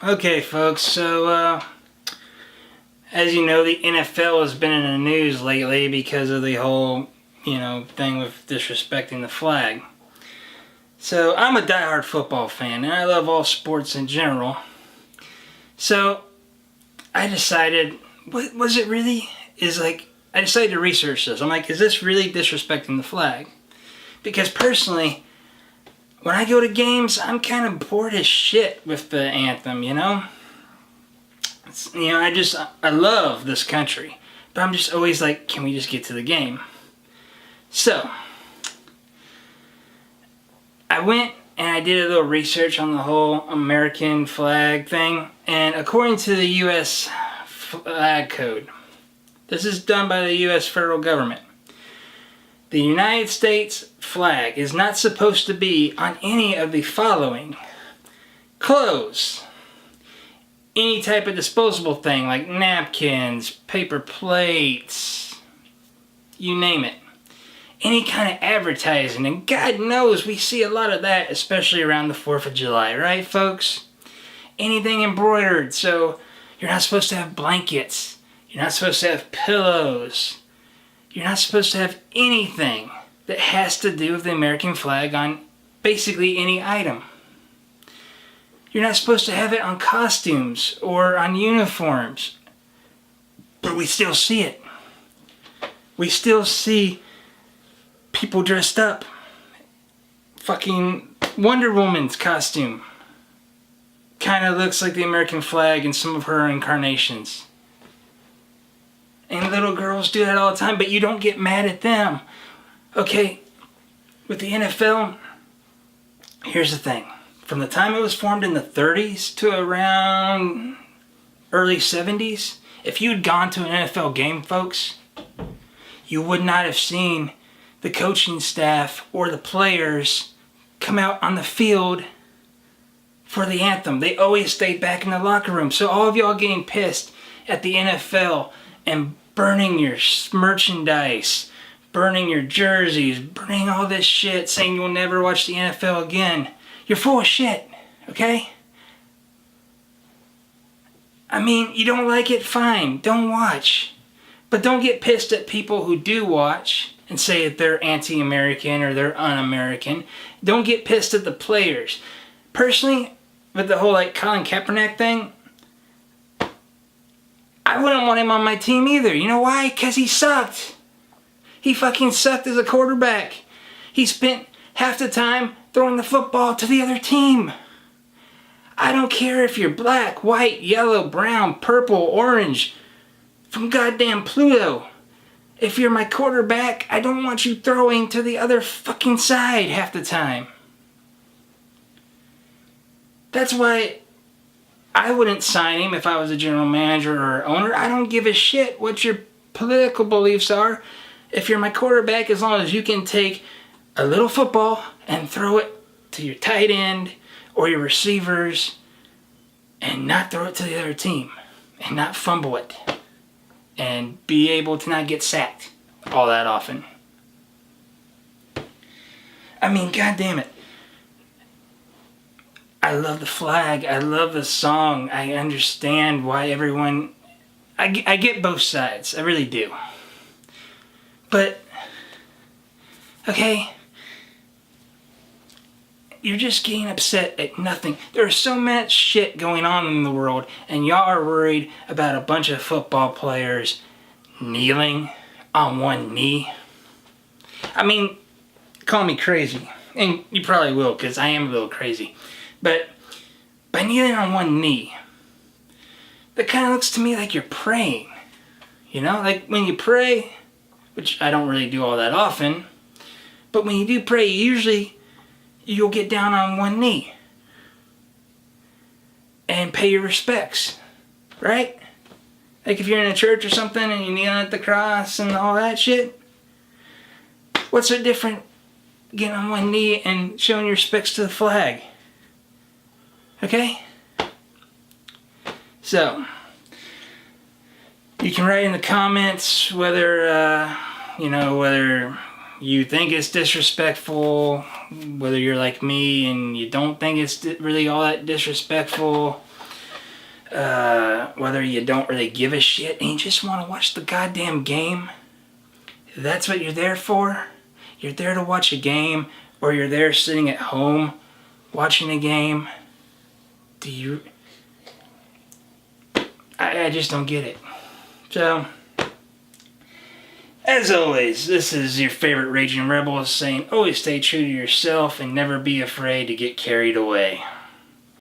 Okay, folks, so, as you know, the NFL has been in the news lately because of the whole, thing with disrespecting the flag. So, I'm a diehard football fan, and I love all sports in general. So, I decided, what was it really? I decided to research this. I'm like, is this really disrespecting the flag? Because personally, when I go to games, I'm kind of bored as shit with the anthem, I love this country, but I'm just always like, can we just get to the game? So, I went and I did a little research on the whole American flag thing, and according to the U.S. Flag Code, this is done by the U.S. federal government, the United States flag is not supposed to be on any of the following: clothes, any type of disposable thing like napkins, paper plates, you name it. Any kind of advertising, and God knows we see a lot of that, especially around the 4th of July, right, folks? Anything embroidered, so you're not supposed to have blankets, you're not supposed to have pillows, you're not supposed to have anything that has to do with the American flag on basically any item. You're not supposed to have it on costumes or on uniforms. But we still see it. We still see people dressed up. Fucking Wonder Woman's costume kind of looks like the American flag in some of her incarnations. And little girls do that all the time, but you don't get mad at them. Okay, with the NFL, here's the thing. From the time it was formed in the 30s to around early 70s, if you'd gone to an NFL game, folks, you would not have seen the coaching staff or the players come out on the field for the anthem. They always stayed back in the locker room. So all of y'all getting pissed at the NFL and burning your merchandise, burning your jerseys, burning all this shit, saying you'll never watch the NFL again. You're full of shit, okay? I mean, you don't like it, fine, don't watch. But don't get pissed at people who do watch and say that they're anti-American or they're un-American. Don't get pissed at the players. Personally, with the whole Colin Kaepernick thing, I wouldn't want him on my team either. You know why? Because he sucked. He fucking sucked as a quarterback. He spent half the time throwing the football to the other team. I don't care if you're black, white, yellow, brown, purple, orange, from goddamn Pluto. If you're my quarterback, I don't want you throwing to the other fucking side half the time. That's why I wouldn't sign him if I was a general manager or owner. I don't give a shit what your political beliefs are. If you're my quarterback, as long as you can take a little football and throw it to your tight end or your receivers and not throw it to the other team and not fumble it and be able to not get sacked all that often. I mean, God damn it. I love the flag. I love the song. I understand why everyone... I get both sides. I really do. But, okay, you're just getting upset at nothing. There's so much shit going on in the world, and y'all are worried about a bunch of football players kneeling on one knee. I mean, call me crazy, and you probably will, because I am a little crazy. But by kneeling on one knee, that kind of looks to me like you're praying. Like when you pray, which I don't really do all that often, but when you do pray, usually you'll get down on one knee and pay your respects, right? Like if you're in a church or something and you're kneeling at the cross and all that shit, what's so different getting on one knee and showing your respects to the flag? Okay? So, you can write in the comments whether you think it's disrespectful, whether you're like me and you don't think it's really all that disrespectful, whether you don't really give a shit and you just want to watch the goddamn game, if that's what you're there for. You're there to watch a game, or you're there sitting at home watching a game. I just don't get it. So, as always, this is your favorite Raging Rebel saying, always stay true to yourself and never be afraid to get carried away.